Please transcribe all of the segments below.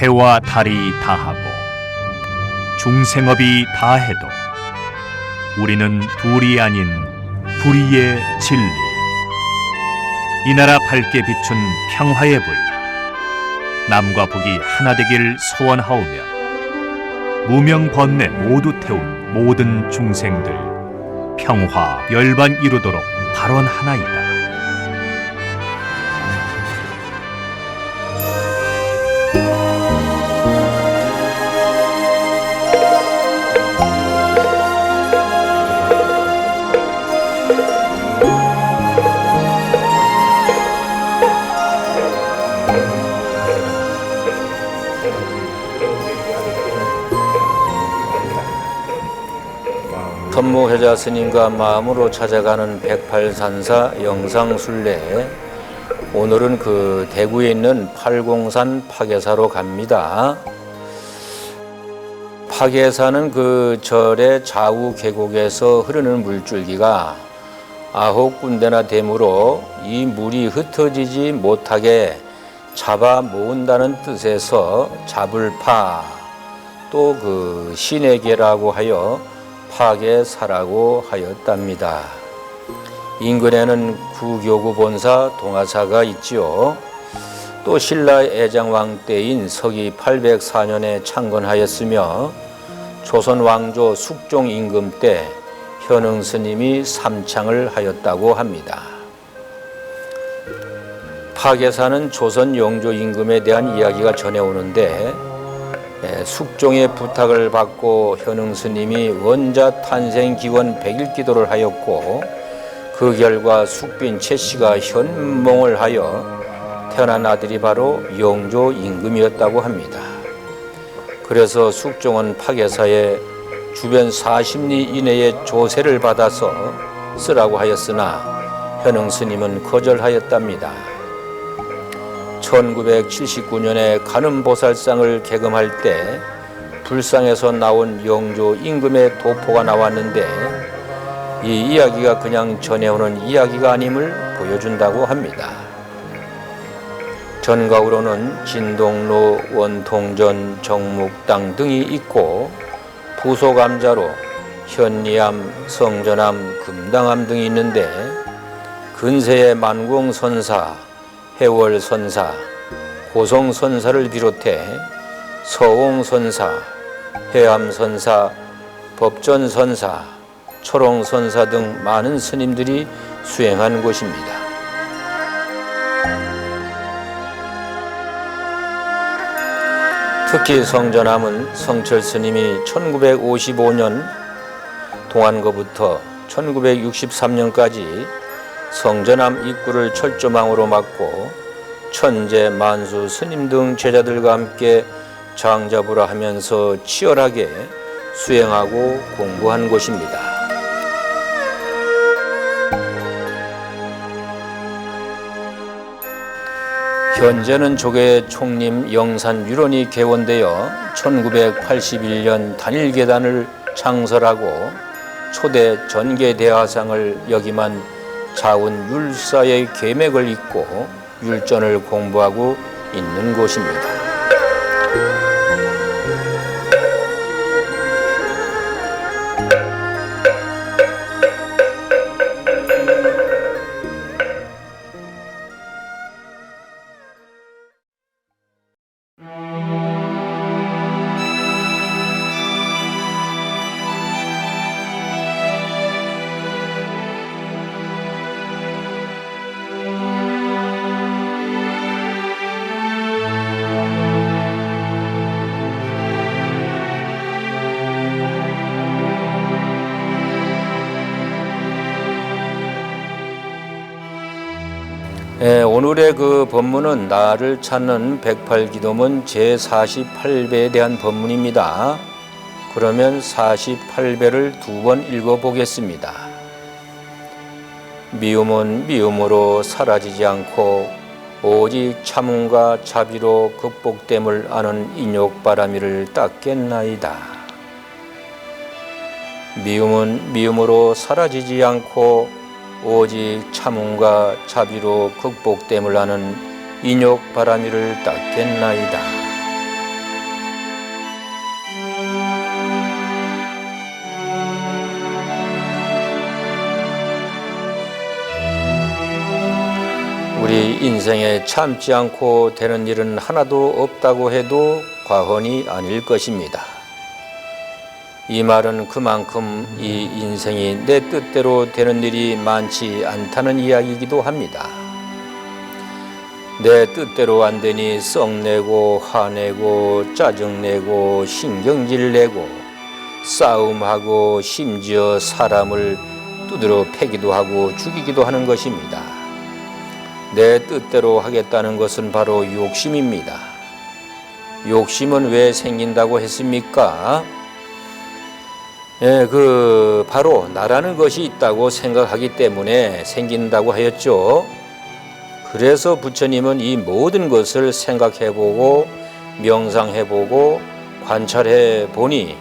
해와 달이 다하고 중생업이 다해도 우리는 둘이 아닌 불의의 진리, 이 나라 밝게 비춘 평화의 불, 남과 북이 하나 되길 소원하오며 무명 번뇌 모두 태운 모든 중생들 평화 열반 이루도록 발언하나이다. 선무회자 스님과 마음으로 찾아가는 108산사 영상순례, 오늘은 그 대구에 있는 팔공산 파계사로 갑니다. 파계사는 그 절의 좌우 계곡에서 흐르는 물줄기가 9군데나 되므로 이 물이 흩어지지 못하게 잡아 모은다는 뜻에서 잡을 파, 또 그 신의 계라고 하여 파계사라고 하였답니다. 인근에는 구교구 본사 동화사가 있지요. 또 신라 애장왕 때인 서기 804년에 창건하였으며 조선 왕조 숙종 임금 때 현흥 스님이 삼창을 하였다고 합니다. 파계사는 조선 영조 임금에 대한 이야기가 전해오는데, 숙종의 부탁을 받고 현흥 스님이 원자 탄생 기원 100일 기도를 하였고, 그 결과 숙빈 최씨가 현몽을 하여 태어난 아들이 바로 영조 임금이었다고 합니다. 그래서 숙종은 파계사에 주변 40리 이내의 조세를 받아서 쓰라고 하였으나 현흥 스님은 거절하였답니다. 1979년에 간음보살상을 개금할 때 불상에서 나온 영조 임금의 도포가 나왔는데, 이 이야기가 그냥 전해오는 이야기가 아님을 보여준다고 합니다. 전각으로는 진동로, 원통전, 정묵당 등이 있고, 부소감자로 현리암, 성전암, 금당암 등이 있는데, 근세의 만공선사, 해월선사, 고성선사를 비롯해 서옹선사, 해암선사, 법전선사, 초롱선사 등 많은 스님들이 수행한 곳입니다. 특히 성전암은 성철 스님이 1955년 동안거부터 1963년까지 성전암 입구를 철조망으로 막고 천재, 만수, 스님 등 제자들과 함께 장자부라 하면서 치열하게 수행하고 공부한 곳입니다. 현재는 조계 총림 영산 유론이 개원되어 1981년 단일계단을 창설하고 초대 전계대화상을 역임한 자운 율사의 계맥을 잇고 율전을 공부하고 있는 곳입니다. 오늘의 그 본문은 나를 찾는 108기도문 제48배에 대한 본문입니다. 그러면 48배를 두 번 읽어보겠습니다. 미움은 미움으로 사라지지 않고 오직 참음과 자비로 극복됨을 아는 인욕바라미를 닦겠나이다. 미움은 미움으로 사라지지 않고 오직 참음과 자비로 극복됨을 아는 인욕바라미를 닦겠나이다. 우리 인생에 참지 않고 되는 일은 하나도 없다고 해도 과언이 아닐 것입니다. 이 말은 그만큼 이 인생이 내 뜻대로 되는 일이 많지 않다는 이야기이기도 합니다. 내 뜻대로 안 되니 썩내고 화내고 짜증내고 신경질내고 싸움하고 심지어 사람을 두드려 패기도 하고 죽이기도 하는 것입니다. 내 뜻대로 하겠다는 것은 바로 욕심입니다. 욕심은 왜 생긴다고 했습니까? 바로 나라는 것이 있다고 생각하기 때문에 생긴다고 하였죠. 그래서 부처님은 이 모든 것을 생각해보고 명상해보고 관찰해보니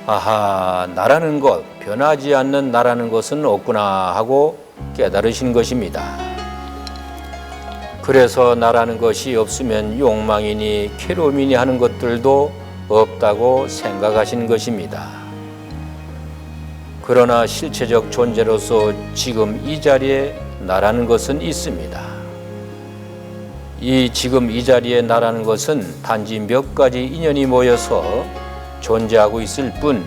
아하, 나라는 것, 변하지 않는 나라는 것은 없구나 하고 깨달으신 것입니다. 그래서 나라는 것이 없으면 욕망이니 괴로움이니 하는 것들도 없다고 생각하신 것입니다. 그러나 실체적 존재로서 지금 이 자리에 나라는 것은 있습니다. 지금 이 자리에 나라는 것은 단지 몇 가지 인연이 모여서 존재하고 있을 뿐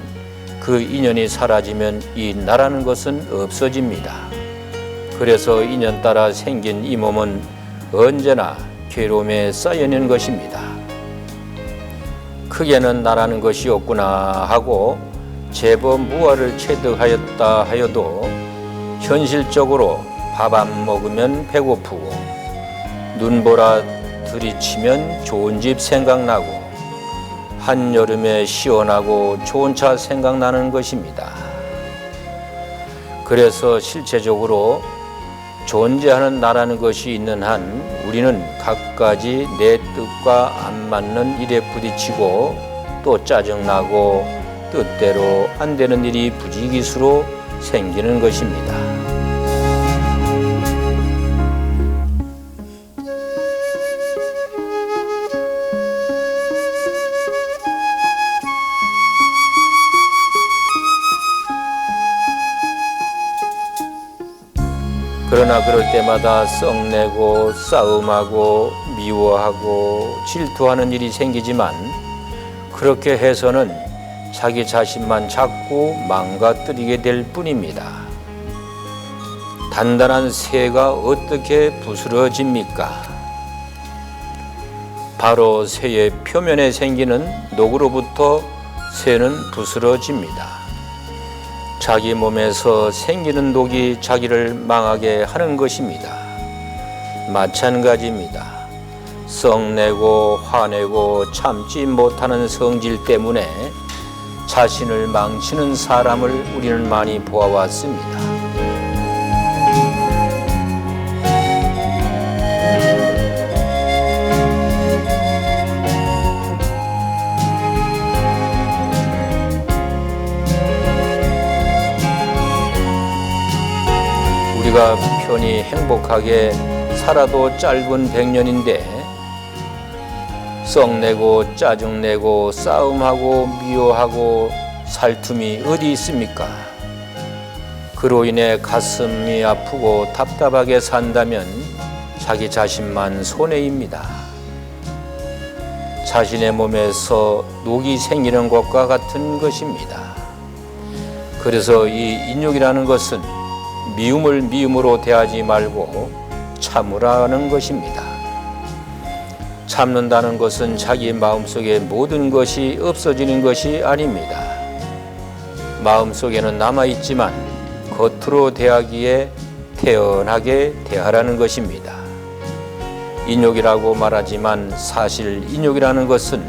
그 인연이 사라지면 이 나라는 것은 없어집니다. 그래서 인연 따라 생긴 이 몸은 언제나 괴로움에 쌓여있는 것입니다. 크게는 나라는 것이 없구나 하고 제법 무아를 체득하였다 하여도 현실적으로 밥 안 먹으면 배고프고 눈보라 들이치면 좋은 집 생각나고 한여름에 시원하고 좋은 차 생각나는 것입니다. 그래서 실체적으로 존재하는 나라는 것이 있는 한 우리는 갖가지 내 뜻과 안 맞는 일에 부딪히고 또 짜증나고 뜻대로 안 되는 일이 부지기수로 생기는 것입니다. 그러나 그럴 때마다 썩내고 싸움하고 미워하고 질투하는 일이 생기지만 그렇게 해서는 자기 자신만 자꾸 망가뜨리게 될 뿐입니다. 단단한 쇠가 어떻게 부스러집니까? 바로 쇠의 표면에 생기는 녹으로부터 쇠는 부스러집니다. 자기 몸에서 생기는 독이 자기를 망하게 하는 것입니다. 마찬가지입니다. 썩내고 화내고 참지 못하는 성질 때문에 자신을 망치는 사람을 우리는 많이 보아왔습니다. 우리가 편히 행복하게 살아도 짧은 100년인데 썩내고 짜증내고 싸움하고 미워하고 살 틈이 어디 있습니까? 그로 인해 가슴이 아프고 답답하게 산다면 자기 자신만 손해입니다. 자신의 몸에서 녹이 생기는 것과 같은 것입니다. 그래서 이 인욕이라는 것은 미움을 미움으로 대하지 말고 참으라는 것입니다. 참는다는 것은 자기 마음속에 모든 것이 없어지는 것이 아닙니다. 마음속에는 남아있지만 겉으로 대하기에 태연하게 대하라는 것입니다. 인욕이라고 말하지만 사실 인욕이라는 것은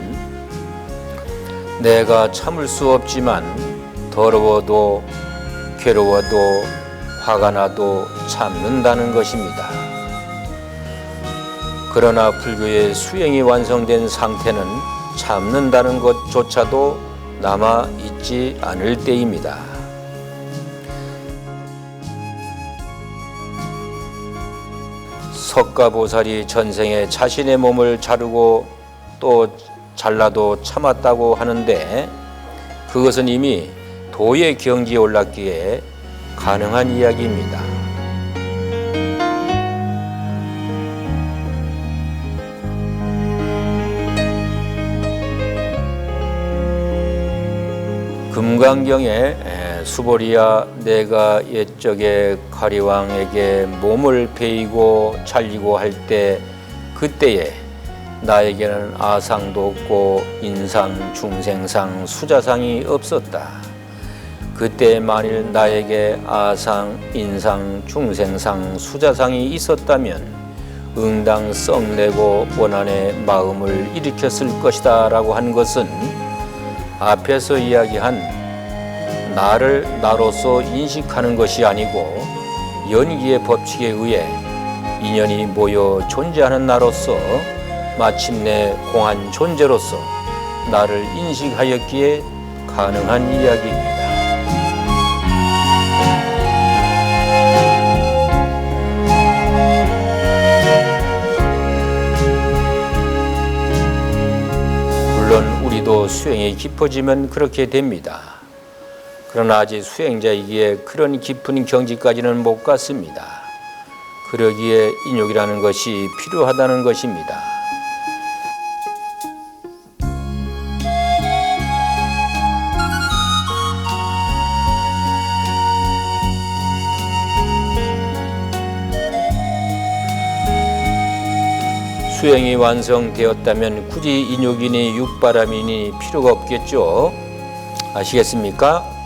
내가 참을 수 없지만 더러워도 괴로워도 화가 나도 참는다는 것입니다. 그러나 불교의 수행이 완성된 상태는 참는다는 것조차도 남아 있지 않을 때입니다. 석가보살이 전생에 자신의 몸을 자르고 또 잘라도 참았다고 하는데 그것은 이미 도의 경지에 올랐기에 가능한 이야기입니다. 금강경에 수보리야 내가 옛적에 가리왕에게 몸을 베이고 잘리고 할 때 그때에 나에게는 아상도 없고 인상, 중생상, 수자상이 없었다. 그때 만일 나에게 아상, 인상, 중생상, 수자상이 있었다면 응당 썩내고 원한의 마음을 일으켰을 것이다 라고 한 것은 앞에서 이야기한 나를 나로서 인식하는 것이 아니고 연기의 법칙에 의해 인연이 모여 존재하는 나로서 마침내 공한 존재로서 나를 인식하였기에 가능한 이야기입니다. 물론 우리도 수행이 깊어지면 그렇게 됩니다. 그러나 아직 수행자이기에 그런 깊은 경지까지는 못 갔습니다. 그러기에 인욕이라는 것이 필요하다는 것입니다. 수행이 완성되었다면 굳이 인욕이니 육바람이니 필요가 없겠죠. 아시겠습니까?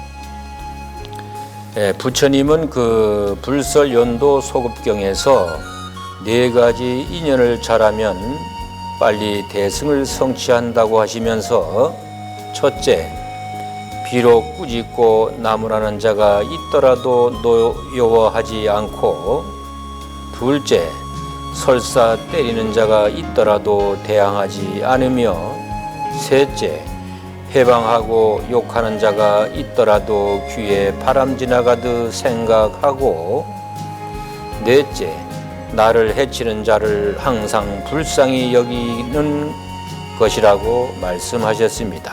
부처님은 그 불설연도 소급경에서 4가지 인연을 잘하면 빨리 대승을 성취한다고 하시면서 첫째, 비록 꾸짖고 나무라는 자가 있더라도 노여워하지 않고 둘째, 설사 때리는 자가 있더라도 대항하지 않으며 셋째, 해방하고 욕하는 자가 있더라도 귀에 바람 지나가듯 생각하고 넷째, 나를 해치는 자를 항상 불쌍히 여기는 것이라고 말씀하셨습니다.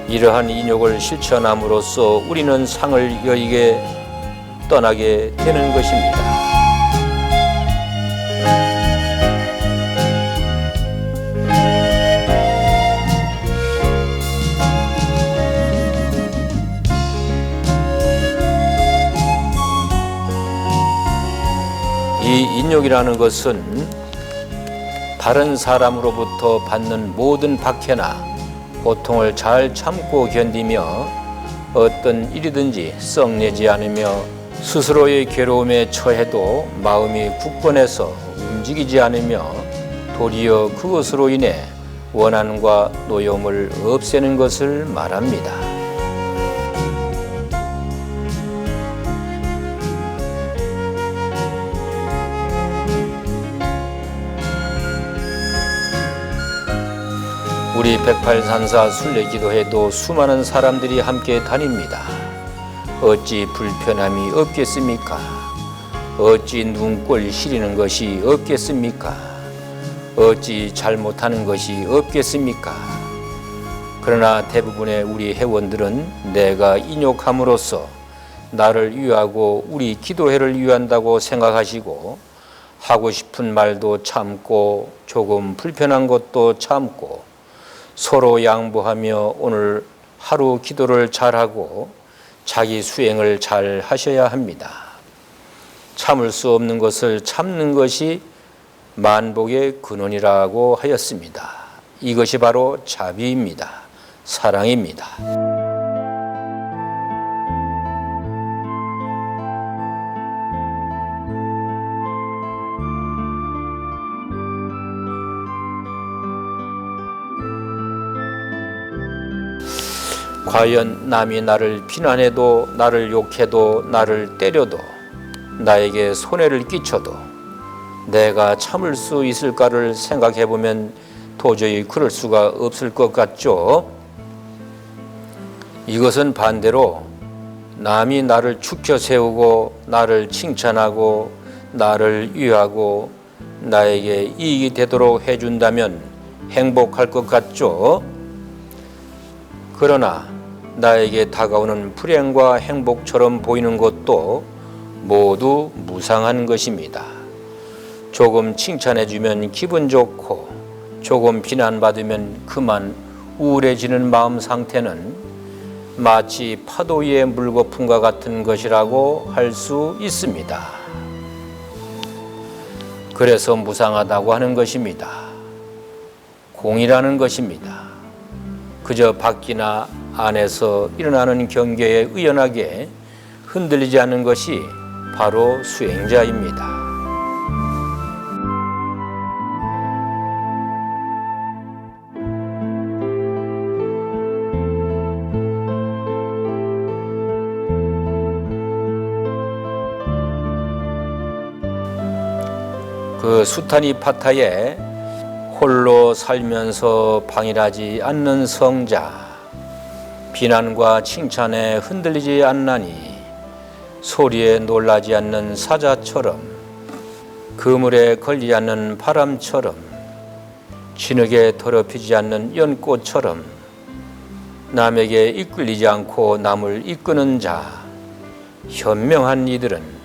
이러한 인욕을 실천함으로써 우리는 상을 여의게 떠나게 되는 것입니다. 이 인욕이라는 것은 다른 사람으로부터 받는 모든 박해나 고통을 잘 참고 견디며 어떤 일이든지 썩내지 않으며 스스로의 괴로움에 처해도 마음이 굳건해서 움직이지 않으며 도리어 그것으로 인해 원한과 노여움을 없애는 것을 말합니다. 우리 108산사 순례기도회도 수많은 사람들이 함께 다닙니다. 어찌 불편함이 없겠습니까? 어찌 눈꼴 시리는 것이 없겠습니까? 어찌 잘못하는 것이 없겠습니까? 그러나 대부분의 우리 회원들은 내가 인욕함으로써 나를 위하고 우리 기도회를 위한다고 생각하시고 하고 싶은 말도 참고 조금 불편한 것도 참고 서로 양보하며 오늘 하루 기도를 잘하고 자기 수행을 잘 하셔야 합니다. 참을 수 없는 것을 참는 것이 만복의 근원이라고 하였습니다. 이것이 바로 자비입니다. 사랑입니다. 과연 남이 나를 비난해도 나를 욕해도 나를 때려도 나에게 손해를 끼쳐도 내가 참을 수 있을까를 생각해 보면 도저히 그럴 수가 없을 것 같죠. 이것은 반대로 남이 나를 축혀 세우고 나를 칭찬하고 나를 위하고 나에게 이익이 되도록 해준다면 행복할 것 같죠. 그러나 나에게 다가오는 불행과 행복처럼 보이는 것도 모두 무상한 것입니다. 조금 칭찬해주면 기분 좋고 조금 비난받으면 그만 우울해지는 마음 상태는 마치 파도 위의 물거품과 같은 것이라고 할 수 있습니다. 그래서 무상하다고 하는 것입니다. 공이라는 것입니다. 그저 밖이나 안에서 일어나는 경계에 의연하게 흔들리지 않는 것이 바로 수행자입니다. 그 수타니 파타에 홀로 살면서 방일하지 않는 성자, 비난과 칭찬에 흔들리지 않나니 소리에 놀라지 않는 사자처럼, 그물에 걸리지 않는 바람처럼, 진흙에 더럽히지 않는 연꽃처럼 남에게 이끌리지 않고 남을 이끄는 자, 현명한 이들은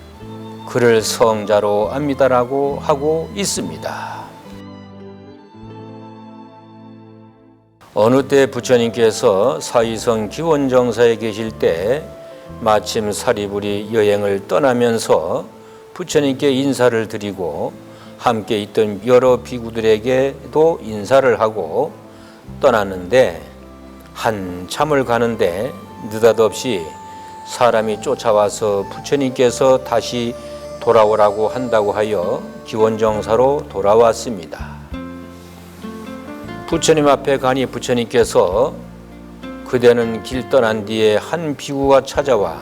그를 성자로 압니다라고 하고 있습니다. 어느 때 부처님께서 사위성 기원정사에 계실 때 마침 사리불이 여행을 떠나면서 부처님께 인사를 드리고 함께 있던 여러 비구들에게도 인사를 하고 떠났는데 한참을 가는데 느닷없이 사람이 쫓아와서 부처님께서 다시 돌아오라고 한다고 하여 기원정사로 돌아왔습니다. 부처님 앞에 가니 부처님께서 그대는 길 떠난 뒤에 한 비구가 찾아와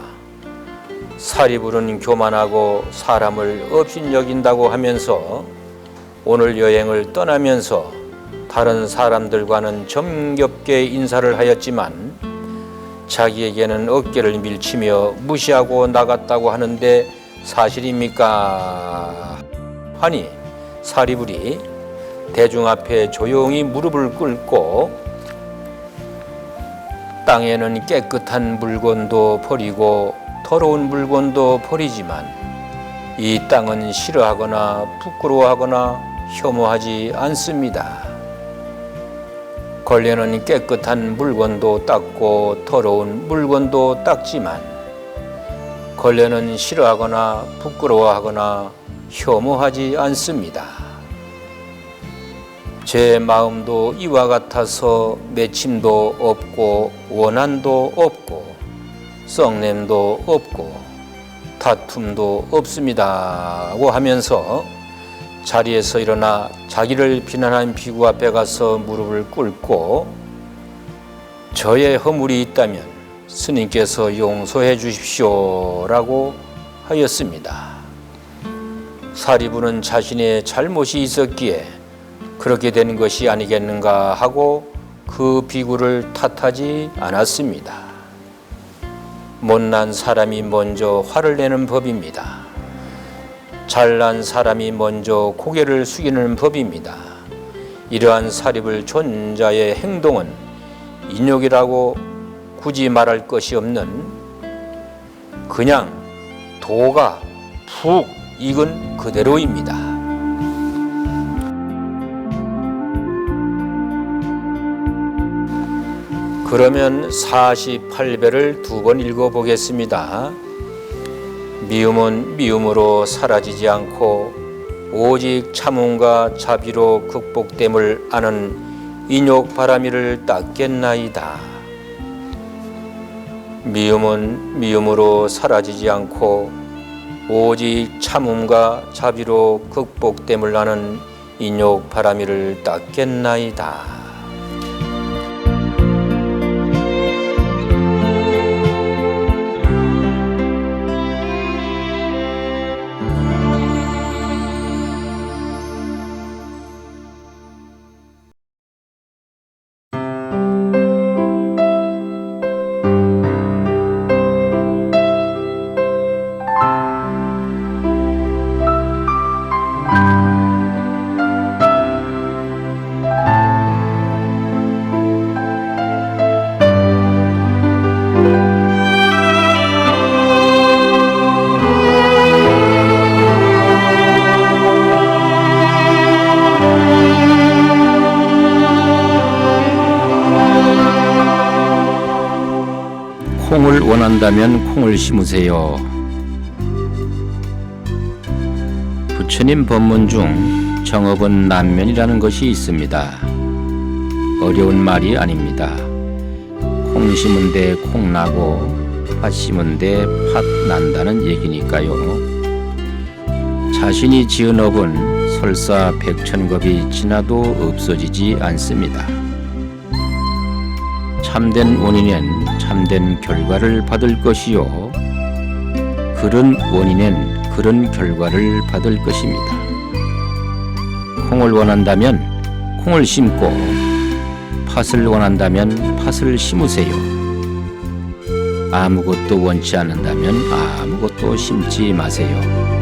사리불은 교만하고 사람을 업신여긴다고 하면서 오늘 여행을 떠나면서 다른 사람들과는 정겹게 인사를 하였지만 자기에게는 어깨를 밀치며 무시하고 나갔다고 하는데 사실입니까? 하니 사리불이 대중 앞에 조용히 무릎을 꿇고 땅에는 깨끗한 물건도 버리고 더러운 물건도 버리지만 이 땅은 싫어하거나 부끄러워하거나 혐오하지 않습니다. 걸레는 깨끗한 물건도 닦고 더러운 물건도 닦지만 걸레는 싫어하거나 부끄러워하거나 혐오하지 않습니다. 제 마음도 이와 같아서 매침도 없고 원한도 없고 썩냄도 없고 다툼도 없습니다고 하면서 자리에서 일어나 자기를 비난한 비구 앞에 가서 무릎을 꿇고 저의 허물이 있다면 스님께서 용서해 주십시오라고 하였습니다. 사리불은 자신의 잘못이 있었기에 그렇게 된 것이 아니겠는가 하고 그 비구를 탓하지 않았습니다. 못난 사람이 먼저 화를 내는 법입니다. 잘난 사람이 먼저 고개를 숙이는 법입니다. 이러한 사리불 존자의 행동은 인욕이라고 굳이 말할 것이 없는 그냥 도가 푹 익은 그대로입니다. 그러면 48배를 두 번 읽어보겠습니다. 미움은 미움으로 사라지지 않고 오직 참음과 자비로 극복됨을 아는 인욕바라미를 닦겠나이다. 미움은 미움으로 사라지지 않고 오직 참음과 자비로 극복됨을 아는 인욕바라미를 닦겠나이다. 원한다면 콩을 심으세요. 부처님 법문 중 정업은 난면이라는 것이 있습니다. 어려운 말이 아닙니다. 콩 심은 데 콩 나고 팥 심은 데 팥 난다는 얘기니까요. 자신이 지은 업은 설사 백천겁이 지나도 없어지지 않습니다. 참된 원인엔 참된 결과를 받을 것이요, 그런 원인엔 그런 결과를 받을 것입니다. 콩을 원한다면 콩을 심고, 팥을 원한다면 팥을 심으세요. 아무것도 원치 않는다면 아무것도 심지 마세요.